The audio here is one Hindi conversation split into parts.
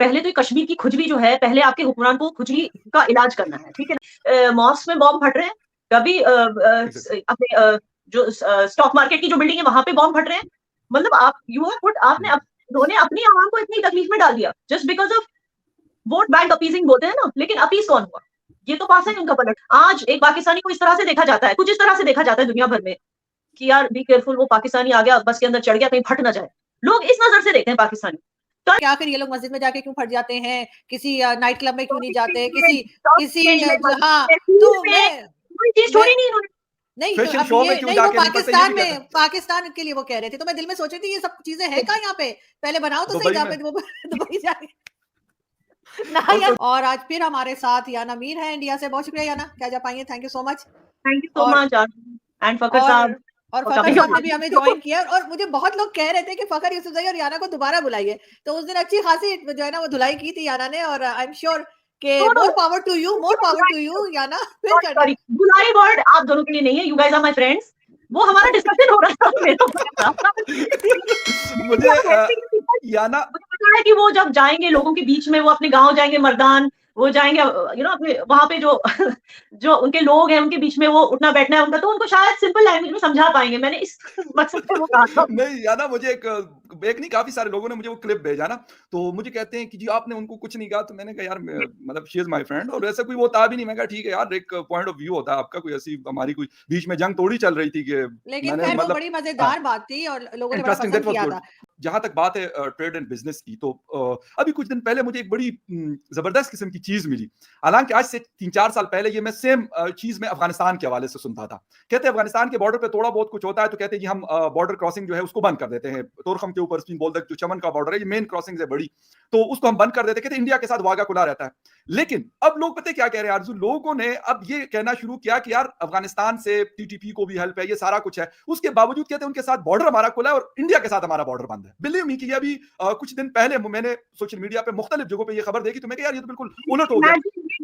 पहले तो ये कश्मीर की खुजली जो है, पहले आपके हुक्मरान को खुजली का इलाज करना है, ठीक है ना? मॉस्क में बॉम्ब फट रहे हैं, कभी अपने जो स्टॉक मार्केट की जो बिल्डिंग है वहां पे बॉम्ब फट रहे हैं। मतलब आप यू आर पुट आपने उन्होंने अपनी आवाम को इतनी तकलीफ में डाल दिया just because of vote bank appeasing बोलते हैं ना, लेकिन अपीज कौन हुआ? ये तो पासा है उनका पलट। आज एक पाकिस्तानी को इस तरह से देखा जाता है, कुछ इस तरह से देखा जाता है दुनिया भर में कि यार बी केयरफुल, वो पाकिस्तानी आ गया बस के अंदर चढ़ गया, कहीं फट ना जाए। लोग इस नजर से देखते हैं पाकिस्तानी। क्या आखिर ये लोग मस्जिद में जाके क्यों फट जाते हैं, किसी नाइट क्लब में क्यों नहीं जाते, किसी किसी हाँ, तो कोई चीज छोड़ी नहीं इन्होंने। नहीं तो फैशन अब शो ये में क्यों नहीं, वो जाके नहीं पड़ते, ये भी कहते हैं। पाकिस्तान के लिए वो कह रहे थे, तो मैं दिल में सोच रही थी ये सब चीजें हैं कहाँ यहाँ पे, पहले बनाओ तो सही दुबई जहाँ में। पे वो दुबई जाके ना और यार। और आज फिर हमारे साथ याना मीर है इंडिया से। बहुत शुक्रिया याना, क्या जा पाएंगे, thank you so much. Thank you so और मच एंड फकर साहब। और फखर साहब ने भी हमें ज्वाइन किया, और मुझे बहुत लोग कह रहे थे कि फखर यूसुफजई और याना को दोबारा बुलाइए, तो उस दिन अच्छी खासी जो है ना वो धुलाई की थी याना ने, और आई एम श्योर कि मोर पावर टू यू याना, फिर करना। बुलाई वर्ड आप दोनों के लिए नहीं है, you guys are my friends. वो हमारा डिस्कशन हो रहा था मेरा मुझे याना मुझे पता है कि वो जब जाएंगे लोगों के बीच में, वो अपने गांव जाएंगे मर्दान, वो जाएंगे यू नो अपने वहां पे जो जो उनके लोग हैं उनके बीच में वो उठना बैठना है उनका, तो उनको शायद सिंपल लैंग्वेज में समझा पाएंगे। मैंने इस मकसद से वो कहा था। नहीं याना, मुझे एक नहीं, काफी सारे लोगों ने मुझे वो क्लिप भेजा ना, तो मुझे कहते हैं कि जी आपने उनको कुछ नहीं कहा, तो मैंने कहा यार मतलब शी इज माय फ्रेंड, और वैसे कोई वो था भी नहीं। मैं कहा ठीक है यार, एक पॉइंट ऑफ व्यू होता है आपका, कोई ऐसी हमारी कोई बीच में जंग थोड़ी चल रही थी कि लेकिन मैंने खैर वो मतलब बड़ी मजेदार बात थी और लोगों ने बड़ा इंटरेस्टिंग, पसंद दैट वाज किया गुड। था। जहां तक बात है ट्रेड एंड बिजनेस की, तो अभी कुछ दिन पहले मुझे एक बड़ी जबरदस्त किस्म की चीज मिली। हालांकि आज से 3-4 साल पहले ये मैं सेम चीज में अफगानिस्तान के हवाले से सुनता था। कहते हैं अफगानिस्तान के बॉर्डर पे थोड़ा बहुत कुछ होता है तो कहते हैं जी हम बॉर्डर क्रॉसिंग जो है उसको बंद कर देते हैं। तोरखम के ऊपर बोलते जो चमन का बॉर्डर है, ये मेन क्रॉसिंग है बड़ी, तो उसको हम बंद कर देते। कहते इंडिया के साथ वागा खुला रहता है। लेकिन अब लोग पता है क्या कह रहे हैं आरजू, लोगों ने अब ये कहना शुरू किया कि यार अफगानिस्तान से टीटीपी को भी हेल्प है, ये सारा कुछ है, उसके बावजूद कहते हैं उनके साथ बॉर्डर हमारा खुला है और इंडिया के साथ हमारा बॉर्डर बंद है। बिलीव मी कि अभी कुछ दिन पहले मैंने सोशल मीडिया पे मुख्तलिफ जगहों पे ये खबर देखी, तो मैं यार ये तो बिल्कुल उलट हो गया।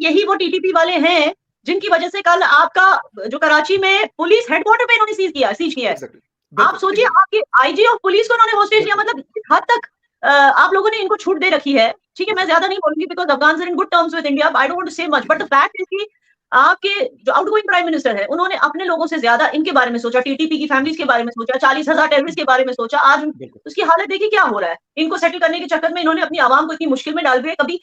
यही वो टीटीपी वाले हैं जिनकी वजह से कल आपका जो कराची में पुलिस हेडक्वार्टर पे इन्होंने सीज किया है। आप सोचिए, आपके आईजी ऑफ पुलिस को उन्होंने होस्टेज लिया। मतलब इस हद तक आप लोगों ने इनको छूट दे रखी है। ठीक है, मैं ज्यादा नहीं बोलूंगी because Afghans are in good terms with India, I don't want to say much, but the fact is कि आपके जो आउटगोइंग प्राइम मिनिस्टर है उन्होंने अपने लोगों से ज्यादा इनके बारे में सोचा, टीटीपी की फैमिलीज के बारे में सोचा, 40,000 टेररिस्ट के बारे में सोचा। आज उसकी हालत देखिए क्या हो रहा है। इनको सेटल करने के चक्कर में इन्होंने अपनी आवाम को इतनी मुश्किल में डाल दिया। कभी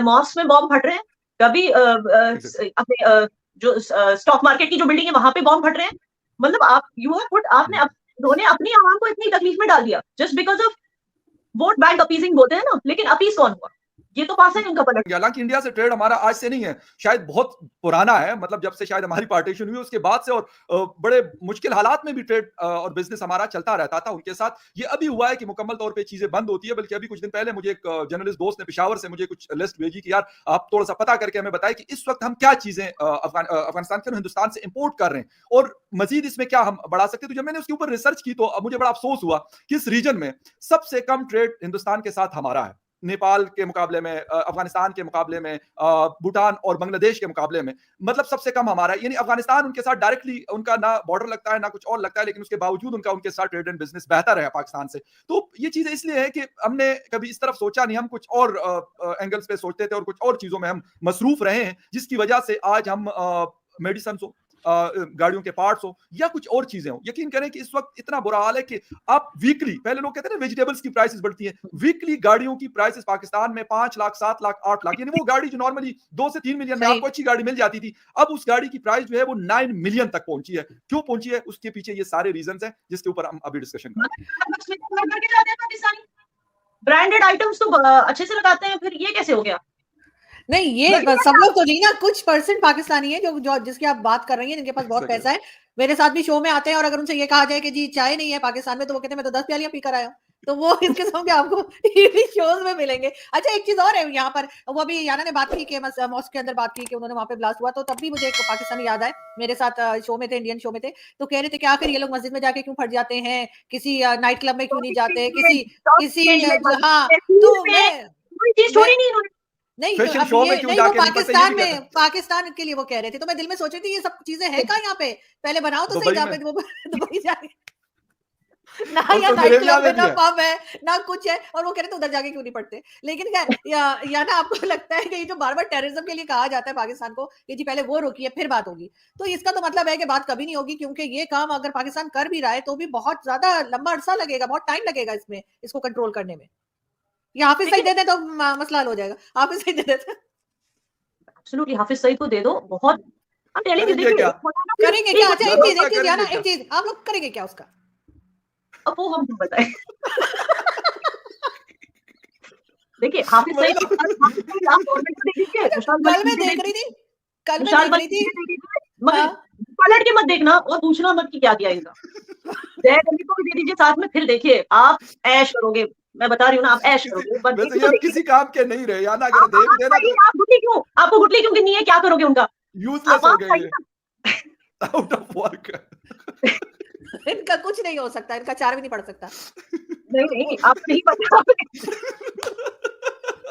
मॉस्क में बॉम्ब फट रहे हैं, कभी अपने जो स्टॉक मार्केट की जो बिल्डिंग है वहां पे बॉम्ब फट रहे हैं। मतलब आप यू आर पुट आपने उन्होंने अपनी आवाम को इतनी तकलीफ में डाल दिया just because of vote bank appeasing बोलते हैं ना, लेकिन अपीज कौन हुआ? ये तो पासा है उनका पलट। हालांकि इंडिया से ट्रेड हमारा आज से नहीं है, शायद बहुत पुराना है, मतलब जब से शायद हमारी पार्टीशन हुई उसके बाद से, और बड़े मुश्किल हालात में भी ट्रेड और बिजनेस हमारा चलता रहता था उनके साथ। ये अभी हुआ है कि मुकम्मल तौर पे चीजें बंद होती है। बल्कि अभी कुछ दिन पहले मुझे एक जर्नलिस्ट दोस्त ने पेशावर से मुझे कुछ लिस्ट भेजी कि यार आप थोड़ा सा पता करके हमें बताएं कि इस वक्त हम क्या चीजें अफगानिस्तान के हिंदुस्तान से इंपोर्ट कर रहे हैं और मजीद इसमें क्या हम बढ़ा सकते हैं। तो जब मैंने उसके ऊपर रिसर्च की तो मुझे बड़ा अफसोस हुआ कि इस रीजन में सबसे कम ट्रेड हिंदुस्तान के साथ हमारा है। नेपाल के मुकाबले में, अफगानिस्तान के मुकाबले में, भूटान और बांग्लादेश के मुकाबले में, मतलब सबसे कम हमारा है। यानी अफगानिस्तान उनके साथ डायरेक्टली उनका ना बॉर्डर लगता है ना कुछ और लगता है, लेकिन उसके बावजूद उनका उनके साथ ट्रेड एंड बिजनेस बेहतर है पाकिस्तान से। तो ये चीजें इसलिए है कि हमने कभी इस तरफ सोचा नहीं, हम कुछ और एंगल्स पे सोचते थे और कुछ और चीजों में हम मसरूफ रहे हैं, जिसकी वजह से आज हम मेडिसिन हो, गाड़ियों के पार्ट्स हो या कुछ और चीजें हो। यकीन करें कि इस वक्त इतना बुरा हाल है कि आप वीकली, पहले लोग कहते हैं ना वेजिटेबल्स की प्राइसेस बढ़ती हैं, वीकली गाड़ियों की प्राइसेस पाकिस्तान में 5 लाख, 7 लाख, 8 लाख, यानी वो गाड़ी जो नॉर्मली 2 से 3 मिलियन में आपको अच्छी गाड़ी मिल जाती थी, अब उस गाड़ी की प्राइस जो है वो 9 मिलियन तक पहुंची है। क्यों पहुंची है? उसके पीछे ये सारे रीजंस हैं जिसके ऊपर हम अभी डिस्कशन करेंगे। ब्रांडेड आइटम्स तो अच्छे से लगाते हैं, फिर ये कैसे हो गया? नहीं, ये सब लोग तो नहीं ना, कुछ परसेंट पाकिस्तानी है जो जिसकी आप बात कर रही हैं, जिनके पास बहुत पैसा है। मेरे साथ भी शो में आते हैं और अगर उनसे ये कहा जाए कि जी चाय नहीं है पाकिस्तान में, तो वो कहते हैं मैं तो 10 प्यालियां पी कर आया हूँ। तो वो इस किस्म के आपको टीवी शोज में मिलेंगे। अच्छा, एक चीज और है यहाँ पर, वो अभी याना ने बात की कि मॉस्क के अंदर बात की कि उन्होंने वहां पे ब्लास्ट हुआ, तो तब भी मुझे एक पाकिस्तानी याद आए, मेरे साथ शो में थे, इंडियन शो में थे, तो कह रहे थे कि आखिर ये लोग मस्जिद में जाके क्यों फट जाते हैं, किसी नाइट क्लब में क्यों नहीं जाते, किसी हाँ, तो मैं छोड़ी नहीं इन्होंने। नहीं, तो अब ये नहीं, वो पाकिस्तान के लिए वो कह रहे थे, तो मैं दिल में सोच रही थी ये सब चीजें हैं कहाँ यहाँ पे, पहले बनाओ तो सही जहाँ पे वो दुबई जाके ना और या तो नाइट मेरे क्लब में है, भी ना है। पब है, ना कुछ है, और वो कह रहे थे उधर जाके क्यों नहीं पढ़ते। लेकिन क्या या ना आपको लगता है कि ये जो बार-बार टेररिज्म के लिए कहा जाता है पाकिस्तान को कि जी पहले वो रोकिए फिर बात होगी। तो इसका तो मतलब है कि बात कभी नहीं होगी, क्योंकि ये काम अगर पाकिस्तान कर भी रहा है तो भी बहुत ज़्यादा लंबा अरसा लगेगा, बहुत टाइम लगेगा इसमें, इसको कंट्रोल करने में। या हाफ़िज़ सईद देखिए दे दें तो मसला हल हो जाएगा। हाफ़िज़ सईद दे देते हैं। एब्सोल्युटली हाफिज सईद को दे दो, बहुत आई एम टेलिंग यू। करेंगे देखिए क्या? एक होता है ना कि करेंगे क्या? एक अच्छा होती ज़रूरत एक है, चीज़ या ना करेंगे एक क्या? चीज़ आप लोग करेंगे क्या उसका? अब वो हम क्यों बताएं। देखिए हाफिज सईद मतलब हाफिज सईद आप गवर्नमेंट को दे दीजिए, अच्छा, खुशहाल कल मलिक मैं मुझे दे देख रही दीजिए, थी कल मैं खुशहाल देख रही मलिक थी मुझे दे दीजिए, मगर हाँ। पलट के मत देखना और पूछना मत कि क्या किया इनका। जैद अली को भी दे दीजिए साथ में, फिर देखिए आप ऐश करोगे। मैं बता रही हूँ ना, आप ऐश किसी करोगे, बस वैसे ये इनको हम देखिए। किसी काम के नहीं रहे, या ना अगर आप दे भी आवाज देना उठाइए, तो आप गुटली क्यों, आपको गुटली क्यों गिननी है, क्या करोगे उनका? यूज़लेस आप हो आवाज गए उठाइए ये, ना। Out of work. इनका कुछ नहीं हो सकता, इनका चार भी नहीं पड़ सकता। नहीं, नहीं, आपको नहीं पता।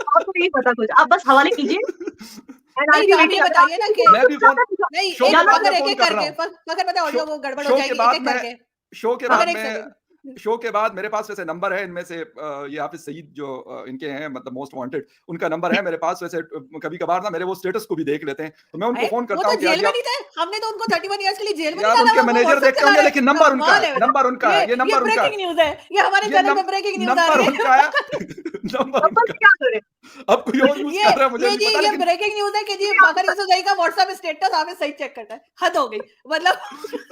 आपको नहीं पता कुछ, आप बस हवाले कीजिए एंड आई नहीं, विल बी तो आप ये वेटिंग। अगर बताइए आपको ना किसी कि को मैं भी कुछ फ़ोन आता है नहीं, शो एक के जाना बाद मैं फखर फ़ोन एक-एक कर रहा करके हूँ। फखर पता है शो ऑडियो वो गड़बड़ हो शो के जाएगी बाद एक-एक मैं करके। शो के बाद फखर एक मैं सेकंड। शो के बाद मेरे पास वैसे नंबर है इनमें से ये हाफ़िज़ सईद जो इनके हैं मतलब मोस्ट वांटेड, उनका नंबर है मेरे पास। वैसे कभी-कभार ना मेरे वो स्टेटस को भी देख लेते हैं, तो मैं उनको अरे! फ़ोन वो करता तो हूँ कि यार जेल में नहीं थे? हमने तो उनको 31 इयर्स के लिए जेल में यार निकाला उनके हुआ, वो मैनेजर व्हाट्सएप देखते चला होंगे, रहे हैं। लेकिन नंबर उनका कमाल है, है बेटा। नंबर उनका है, ये ये नंबर उनका है। ब्रेकिंग न्यूज़ है। ये हमारे ये चैनल पे नम ब्रेकिंग न्यूज़ आ नंबर रही उनका है, है। नंबर नंबर उनका से क्या करें? अब कोई और यूज़ ये कर रहा है मुझे ये नहीं जी पता, ये लेकिन ब्रेकिंग न्यूज़ है कि जी फखर यूसुफजई का व्हाट्सएप स्टेटस हाफ़िज़ सईद चेक करता है। हद हो गई। मतलब कुछ नहीं।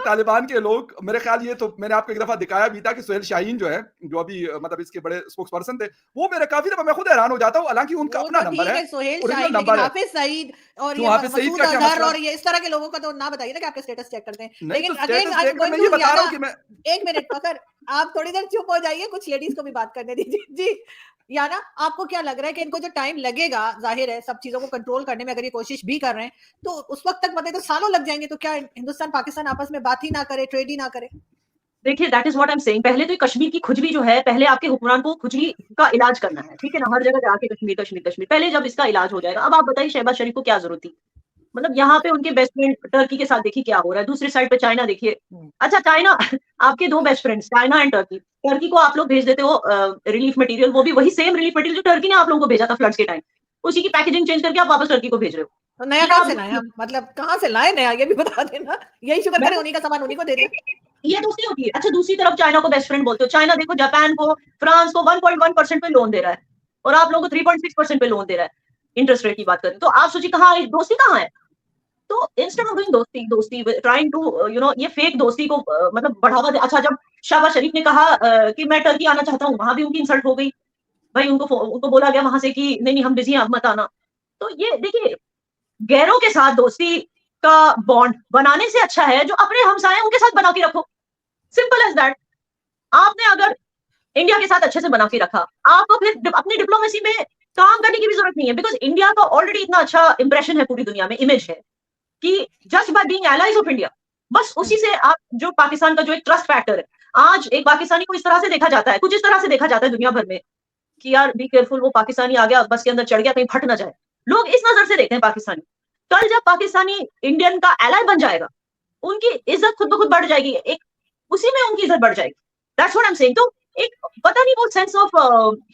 तालिबान के लोग मेरे ख्याल ये तो मैंने आपको एक दफ़ा दिखाया भी था कि सुहेल शाहीन जो है, जो अभी मतलब इसके बड़े स्पोक्स पर्सन थे, वो मेरे काफ़ी दफ़ा मैं खुद हैरान हो जाता हूँ, हालाँकि उनका वो अपना तो नंबर ठीक है, है, सोहेल ओरिजिनल शाहीन, लेकिन नंबर है। हाफ़िज़ सईद और क्यों ये हाफ़िज़ सईद मसूद का क्या अज़हर मसला? और ये इस तरह के लोगों का तो ना बताइए ना कि आपके स्टेटस चेक करते हैं। नहीं तो लेकिन अगेन स्टेटस आई एम देख रहे गोइंग मैं ये टू बता रहा याना। हूँ कि मैं 1 मिनट फखर, आप थोड़ी देर चुप हो जाइए, कुछ लेडीज़ को भी बात करने दीजिए। जी, याना आपको क्या लग रहा है कि इनको जो टाइम लगेगा, ज़ाहिर है सब चीज़ों को कंट्रोल करने में, अगर ये कोशिश भी कर रहे हैं, तो उस वक़्त तक मतलब तो सालों लग जाएँगे, तो क्या हिंदुस्तान पाकिस्तान आपस में बात ही ना करे, ट्रेड ही ना करे? देखिए that is what I am saying. पहले तो ये कश्मीर की खुजली जो है, पहले आपके हुक्मरान को खुजली का इलाज करना है, ठीक है ना? हर जगह जाके कश्मीर, कश्मीर, कश्मीर। पहले जब इसका इलाज हो जाएगा, अब आप बताइए शहबाज़ शरीफ को क्या ज़रूरत थी? मतलब यहाँ पे उनके बेस्ट फ्रेंड टर्की के साथ देखिए क्या हो रहा है, दूसरी साइड पे चाइना देखिए। अच्छा चाइना आपके 2 best friends China and Turkey. Turkey को आप लोग भेज देते हो रिलीफ मटीरियल, वो भी वही सेम रिलीफ मटीरियल जो टर्की ने आप लोगों को भेजा था फ्लड्स के टाइम। उसी की पैकेजिंग चेंज करके आप वापस टर्की को भेज रहे हो। तो नया ये कहाँ आप से लाएँ हम? मतलब कहाँ से लाएँ नया, ये भी बता देना। यही शुक्र मैं करें तो उन्हीं का सामान उन्हीं को दे दिया। ये दोस्ती होती है। अच्छा दूसरी तरफ चाइना को बेस्ट फ्रेंड बोलते हो। चाइना देखो जापान को, फ्रांस को 1.1% पे लोन दे रहा है और आप लोगों को 3.6% पे लोन दे रहा है। इंटरेस्ट रेट की बात करें तो आप सोचिए कहाँ दोस्ती कहाँ है? तो इंस्टेड ऑफ डूइंग दोस्ती ट्राइंग टू ये फेक दोस्ती को मतलब बढ़ावा दे। अच्छा जब शहबाज शरीफ ने कहा कि मैं टर्की आना चाहता हूँ, वहां भी उनकी इंसल्ट हो गई। भाई उनको बोला गया वहां से कि नहीं नहीं हम बिजी हैं, आप मत आना। तो ये देखिए गैरों के साथ दोस्ती का बॉन्ड बनाने से अच्छा है जो अपने हमसाए हैं, उनके साथ बना के रखो। Simple as that. आपने अगर इंडिया के साथ अच्छे से बना के रखा, आपको फिर अपनी डिप्लोमेसी में काम करने की भी जरूरत नहीं है, बिकॉज इंडिया का ऑलरेडी इतना अच्छा इंप्रेशन है पूरी दुनिया में, इमेज है कि just by being allies of India, बस हुँ। उसी से आप जो पाकिस्तान का जो एक ट्रस्ट फैक्टर है, आज एक पाकिस्तानी को इस तरह से देखा जाता है, कुछ इस तरह से देखा जाता है दुनिया भर में कि यार बी केयरफुल, वो पाकिस्तानी आ गया बस के अंदर चढ़ गया, कहीं फट ना जाए। लोग इस नजर से देखते हैं पाकिस्तानी। कल जब पाकिस्तानी इंडियन का एलाय बन जाएगा, उनकी इज्जत खुद ब खुद बढ़ जाएगी, एक उसी में उनकी इज्जत बढ़ जाएगी। That's what I am saying. तो एक पता नहीं वो सेंस ऑफ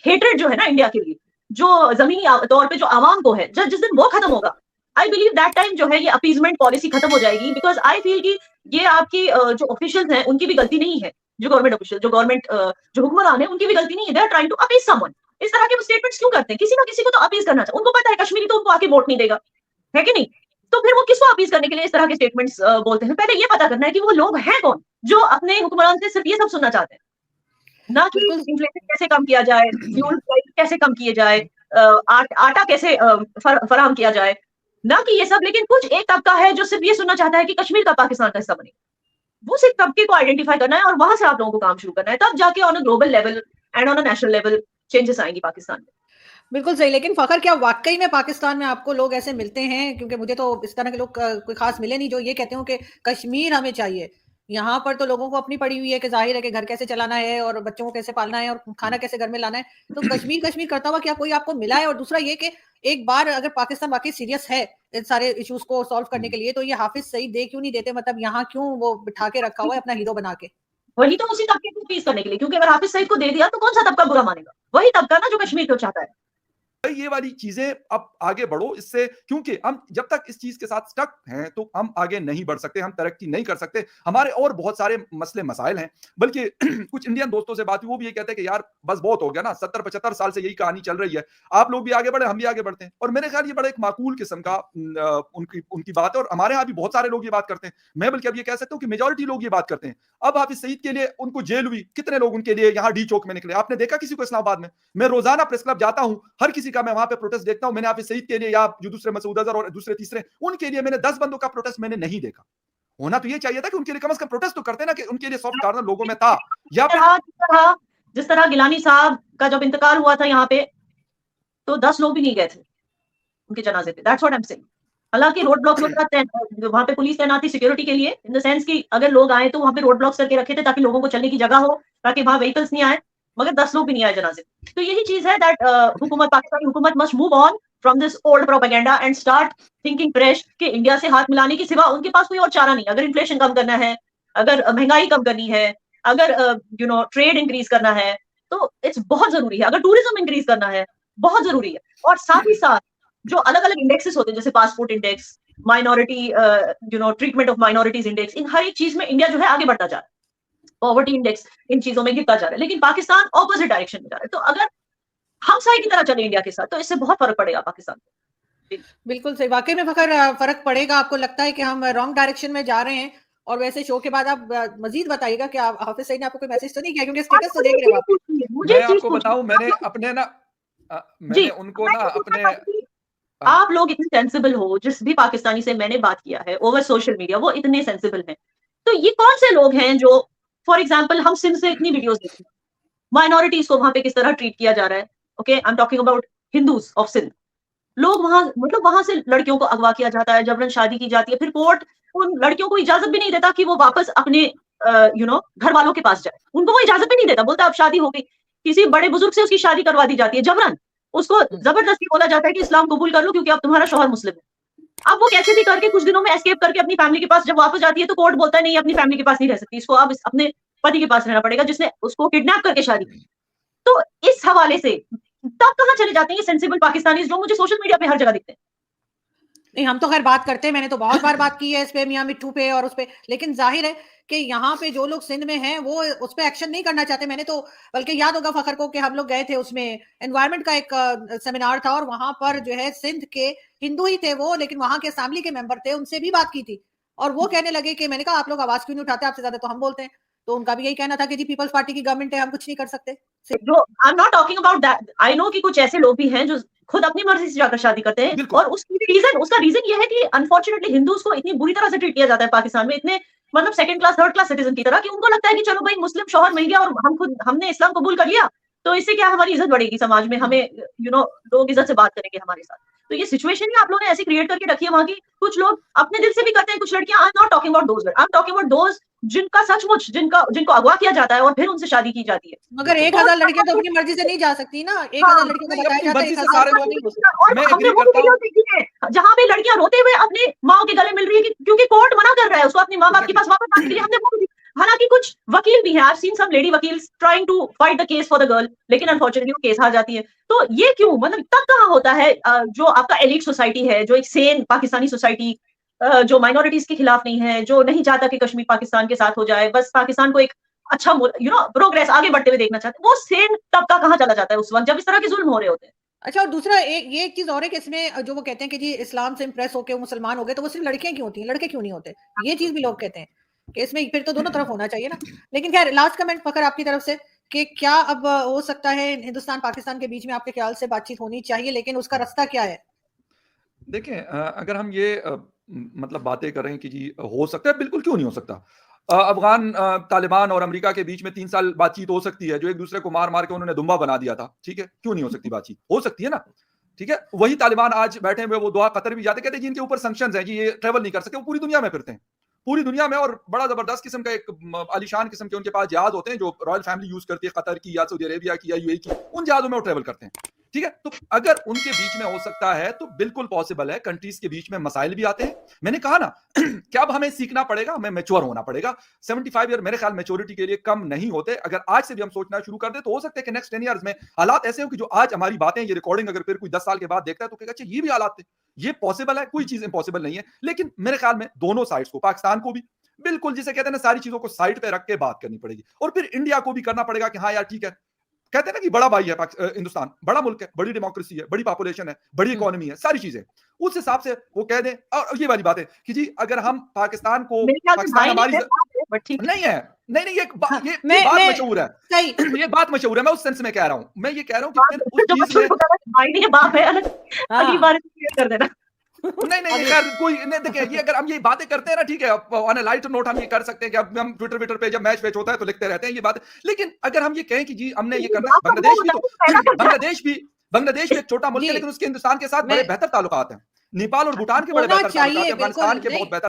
हेट्रेड जो है ना इंडिया के लिए, जो जमीनी तौर पे जो आवाम को है, जिस दिन वो खत्म होगा, आई बिलीव दैट टाइम जो है ये अपीजमेंट पॉलिसी खत्म हो जाएगी। बिकॉज आई फील कि ये आपकी जो ऑफिशियल्स हैं उनकी भी गलती नहीं है, जो गवर्नमेंट ऑफिशियल, जो गवर्नमेंट जो हुक्मरान है उनकी भी गलती नहीं है। They are trying to appease someone. इस तरह के स्टेटमेंट्स क्यों करते हैं? किसी ना किसी को तो अपीज करना चाहिए। उनको पता है कश्मीरी तो उनको आके वोट नहीं देगा, है कि नहीं? तो फिर वो किसको अपीज करने के लिए इस तरह के स्टेटमेंट्स बोलते हैं? पहले ये पता करना है कि वो लोग हैं कौन जो अपने हुक्मरान से सिर्फ ये सब सुनना चाहते हैं, ना कि बिल्कुल। इन्फ्लेशन कैसे कम किया जाए, फ्यूल प्राइस कैसे कम किए जाए, आटा कैसे फराहम किया जाए, ना कि ये सब। लेकिन कुछ एक तबका है जो सिर्फ ये सुनना चाहता है कि कश्मीर का पाकिस्तान का हिस्सा बने। वो सिर्फ तबके को आइडेंटिफाई करना है और वहां से आप लोगों को काम शुरू करना है, तब जाके on a global level and on a national level changes आएंगी पाकिस्तान में। बिल्कुल सही, लेकिन फ़खर क्या वाक़ई में पाकिस्तान में आपको लोग ऐसे मिलते हैं? क्योंकि मुझे तो इस तरह के लोग कोई ख़ास मिले नहीं जो ये कहते हों कि कश्मीर हमें चाहिए। यहाँ पर तो लोगों को अपनी पड़ी हुई है कि जाहिर है कि घर कैसे चलाना है और बच्चों को कैसे पालना है और खाना कैसे घर में लाना है। तो कश्मीर करता हुआ क्या कोई आपको मिला है? और दूसरा ये कि एक बार अगर पाकिस्तान वाक़ई सीरियस है इन सारे इश्यूज़ को सॉल्व करने के लिए, तो ये हाफ़िज़ सईद दे क्यों नहीं देते? मतलब यहाँ क्यों वो बिठा के रखा हुआ है अपना हीरो बना के? वही तो उसी तबके को पीस करने के लिए, क्योंकि अगर हाफिज सईद को दे दिया तो कौन सा तबका बुरा मानेगा? वही तबका ना जो कश्मीर को चाहता है। ये वाली चीजें अब आगे बढ़ो इससे, क्योंकि हम जब तक इस चीज के साथ स्टक हैं तो हम आगे नहीं बढ़ सकते, हम तरक्की नहीं कर सकते। हमारे और बहुत सारे मसले मसाइल हैं। बल्कि कुछ इंडियन दोस्तों से बात हुई, वो भी ये कहते हैं कि यार बस बहुत हो गया ना, 70-75 साल से यही कहानी चल रही है, आप लोग भी आगे बढ़े, हम भी आगे बढ़ते हैं। और मेरे ख्याल ये बड़ा एक माकूल किस्म का उनकी उनकी बात है, और हमारे यहाँ भी बहुत सारे लोग ये बात करते हैं। मैं बल्कि अब ये कह सकता हूँ कि मेजोरिटी लोग ये बात करते हैं। अब हाफिज सईद के लिए उनको जेल हुई, कितने लोग उनके लिए यहाँ डी चौक में निकले, आपने देखा किसी को इस्लामाबाद में? मैं रोजाना प्रेस क्लब जाता हूँ, हर किसी का मैं वहां पे प्रोटेस्ट देखता हूं। मैंने हाफिज सईद के लिए या जो दूसरे मसूद अजहर और दूसरे तीसरे, उनके लिए मैंने 10 बंदों का प्रोटेस्ट मैंने नहीं देखा। होना तो ये चाहिए था कि उनके लिए कम से कम प्रोटेस्ट तो करते ना, कि उनके लिए सॉफ्ट कॉर्नर लोगों में था। या जिस तरह गिलानी साहब का जब इंतकाल हुआ था यहाँ पे, तो 10 लोग भी नहीं गए थे उनके जनाजे पे। That's what I am saying. हालांकि रोड ब्लॉक्स वहां पे पुलिस तैनात थी सिक्योरिटी के लिए, इन द सेंस कि अगर लोग आए तो वहां पे रोड ब्लॉक्स करके रखे थे ताकि लोगों को चलने की जगह हो, ताकि वहां व्हीकल्स नहीं आए। मगर 10 लोग भी नहीं आए जनाजे। तो यही चीज है दैट हुकूमत, पाकिस्तानी हुकूमत must move on from this old propaganda and start thinking fresh कि इंडिया से हाथ मिलाने के सिवा उनके पास कोई और चारा नहीं। अगर इन्फ्लेशन कम करना है, अगर महंगाई कम करनी है, अगर ट्रेड इंक्रीज करना है, तो इट्स बहुत जरूरी है। अगर टूरिज्म इंक्रीज करना है, बहुत जरूरी है। और साथ ही साथ जो अलग अलग इंडेक्सेस होते हैं, जैसे passport index, minority treatment of minorities index, इन हर एक चीज में इंडिया जो है आगे बढ़ता जा रहा है। पॉवर्टी इंडेक्स इन चीजों में गिरता जा रहा है, लेकिन पाकिस्तान ऑपोजिट डायरेक्शन में जा रहा है। तो अगर हम साई की तरह चले इंडिया के साथ, तो इससे बहुत फर्क पड़ेगा पाकिस्तान को। बिल्कुल सही, वाकई में फर्क पड़ेगा। आपको लगता है कि हम रॉन्ग डायरेक्शन में जा रहे हैं? और वैसे शो के बाद आप मजीद बताइएगा कि हाफिज सईद ने आपको कोई मैसेज तो नहीं किया, क्योंकि स्टेटस तो देख रहे हो आप। मैं आपको बताऊं, मैंने अपने ना मैंने उनको ना अपने आप लोग इतने सेंसिबल हो, जिस भी पाकिस्तानी से मैंने बात किया है ओवर सोशल मीडिया, वो इतने सेंसिबल हैं। तो ये कौन से लोग हैं जो, फॉर एग्जांपल, हम सिंध से इतनी वीडियोस देखते हैं, माइनॉरिटीज को वहां पे किस तरह ट्रीट किया जा रहा है। Okay, I am talking about Hindus of Sindh. लोग वहां, मतलब वहां से लड़कियों को अगवा किया जाता है, जबरन शादी की जाती है, फिर कोर्ट उन लड़कियों को इजाजत भी नहीं देता कि वो वापस अपने घर वालों के पास जाए। उनको वो इजाजत भी नहीं देता, बोलता अब शादी हो गई। किसी बड़े बुजुर्ग से उसकी शादी करवा दी जाती है जबरन। उसको जबरदस्ती बोला जाता है कि इस्लाम कबूल कर लो क्योंकि अब तुम्हारा शौहर मुस्लिम है। अब वो कैसे भी करके कुछ दिनों में एस्केप करके अपनी फैमिली के पास जब वापस जाती है, तो कोर्ट बोलता है नहीं, अपनी फैमिली के पास नहीं रह सकती, इसको अब अपने पति के पास रहना पड़ेगा जिसने उसको किडनैप करके शादी की। तो इस हवाले से तब कहां चले जाते हैं ये सेंसिबल पाकिस्तानी जो मुझे सोशल मीडिया पे हर जगह दिखते हैं। नहीं, हम तो खैर बात करते हैं, मैंने तो बहुत बार बात की है इस पे, मियां मिट्ठू पे और उस पे, लेकिन जाहिर है कि यहाँ पे जो लोग सिंध में हैं वो उस पे एक्शन नहीं करना चाहते। मैंने तो बल्कि याद होगा फखर को कि हम लोग गए थे, उसमें एनवायरनमेंट का एक सेमिनार था और वहां पर जो है सिंध के हिंदू ही थे वो, लेकिन वहां के असेंबली के मेंबर थे, उनसे भी बात की थी और वो कहने लगे कि मैंने कहा आप लोग आवाज क्यों नहीं उठाते, आपसे ज्यादा तो हम बोलते हैं। तो उनका भी यही कहना था कि जी पीपल्स पार्टी की गवर्नमेंट है, हम कुछ नहीं कर सकते। जो I am not talking about that, I know कि कुछ ऐसे लोग भी हैं जो खुद अपनी मर्जी से जाकर शादी करते हैं, और उसका रीजन ये है कि अनफॉर्चुनेटली हिंदूज को इतनी बुरी तरह से ट्रीट किया जाता है पाकिस्तान में, इतने मतलब second class third class citizen की तरह, कि उनको लगता है कि चलो भाई मुस्लिम शौहर मिल गया और हमने इस्लाम कबूल कर लिया, तो इससे क्या हमारी इज्जत बढ़ेगी समाज में, हमें लोग इज्जत से बात करेंगे हमारे साथ। तो ये सिचुएशन ही आप लोगों ने ऐसी क्रिएट करके रखी है वहां की। कुछ लोग अपने दिल से भी करते हैं, कुछ लड़कियां, I am not talking about those, I am talking about those जिनका सचमुच जिनको अगवा किया जाता है और फिर उनसे शादी की जाती है। मगर 1000 लड़कियां तो अपनी मर्जी से नहीं जा सकती ना, 1000 लड़कियों को बताया जाता है 1000 नहीं हो सकती। और हमने वो वीडियो देखी है जहां पे लड़कियां रोते हुए अपने माँ के गले मिल रही है क्योंकि कोर्ट मना कर रहा है उसको अपनी माँ बाप के पास वापस आने के लिए। हमने वो, हालांकि कुछ वकील भी हैं, I have seen some lady वकील्स trying to fight the case for the girl, लेकिन अनफॉर्चुनेटली वो केस हार जाती है। तो ये क्यों, मतलब तब कहाँ होता है जो आपका एलीट सोसाइटी है, जो एक सेन पाकिस्तानी सोसाइटी, जो माइनॉरिटीज के खिलाफ नहीं है, जो नहीं चाहता कि कश्मीर पाकिस्तान के साथ हो जाए, बस पाकिस्तान को एक अच्छा प्रोग्रेस आगे बढ़ते हुए देखना चाहते हैं, वो सेन तबका कहाँ चला जाता है उस वक्त जब इस तरह के जुल्म हो रहे होते हैं। अच्छा, और दूसरा एक चीज और है कि इसमें जो वो कहते हैं कि जी इस्लाम से इंप्रेस होके वो मुसलमान हो गए, तो वो सिर्फ लड़कियां क्यों होती हैं, लड़के क्यों नहीं होते? ये चीज भी लोग कहते हैं कि इसमें फिर तो दोनों तरफ होना चाहिए ना। लेकिन खैर, लास्ट कमेंट फकर आपकी तरफ से कि क्या अब हो सकता है हिंदुस्तान पाकिस्तान के बीच में आपके ख्याल से बातचीत होनी चाहिए, लेकिन उसका रास्ता क्या है? देखें, अगर हम ये मतलब बातें कर रहे हैं कि जी हो सकता है, बिल्कुल क्यों नहीं हो सकता। अफगान तालिबान और अमेरिका के बीच में 3 साल बातचीत हो सकती है, जो एक दूसरे को मार मार के उन्होंने दुम्बा बना दिया था, ठीक है, क्यों नहीं हो सकती बातचीत, हो सकती है ना, ठीक है। वही तालिबान आज बैठे हुए वो दोहा कतर भी जाते, कहते हैं जी इनके ऊपर सैंक्शंस हैं जी, ये ट्रेवल नहीं कर सकते, वो पूरी दुनिया में फिरते हैं, पूरी दुनिया में, और बड़ा जबरदस्त किस्म का एक आलीशान किस्म के उनके पास जहाज होते हैं जो रॉयल फैमिली यूज करती है, कतर की या सऊदी अरेबिया की या यूएई की, उन जहाजों में वो ट्रेवल करते हैं। ठीक है, तो अगर उनके बीच में हो सकता है तो बिल्कुल पॉसिबल है। कंट्रीज के बीच में मसाइल भी आते हैं। मैंने कहा ना कि अब हमें सीखना पड़ेगा, हमें मैच्योर होना पड़ेगा। 75 ईयर मेरे ख्याल मैच्योरिटी के लिए कम नहीं होते। अगर आज से भी हम सोचना शुरू कर दे तो हो सकता है कि नेक्स्ट 10 ईयर्स में हालात ऐसे हो कि जो आज हमारी बातें, ये रिकॉर्डिंग अगर फिर कोई 10 साल के बाद देखता है तो कहेगा अच्छा ये भी हालात थे, ये पॉसिबल है। कोई चीज इम्पॉसिबल नहीं है। लेकिन मेरे ख्याल में दोनों साइड्स को, पाकिस्तान को भी बिल्कुल जिसे कहते हैं ना सारी चीजों को साइड पे रख के बात करनी पड़ेगी, और फिर इंडिया को भी करना पड़ेगा कि हाँ यार ठीक है, कहते हैं ना कि बड़ा भाई है हिंदुस्तान, बड़ा मुल्क है, बड़ी डेमोक्रेसी है, बड़ी पॉपुलेशन है, बड़ी इकोनॉमी है, सारी चीजें, उस हिसाब से वो कह दें। और ये वाली बात है कि जी अगर हम पाकिस्तान को, पाकिस्तान हमारी नहीं है, नहीं ये बात मशहूर है, ये बात मशहूर है। मैं उस सेंस में कह रहा हूं, मैं ये कह रहा हूं कि फिर उस चीज में भाई नहीं है, बाप है, अगली बार कर देना। नहीं यार कोई नहीं, देखिए ये अगर हम ये बातें करते हैं ना, ठीक है, ऑन अ लाइट नोट हम ये कर सकते हैं कि अब हम ट्विटर पे जब मैच होता है तो लिखते रहते हैं ये बात। लेकिन अगर हम ये कहें कि जी हमने ये करना है, बांग्लादेश भी एक छोटा मुल्क है, लेकिन उसके हिंदुस्तान के साथ बड़े बेहतर ताल्लुकात हैं। नेपाल और भूटान के बड़े बेहतर ताल्लुकात हैं, अफगानिस्तान के बहुत बेहतर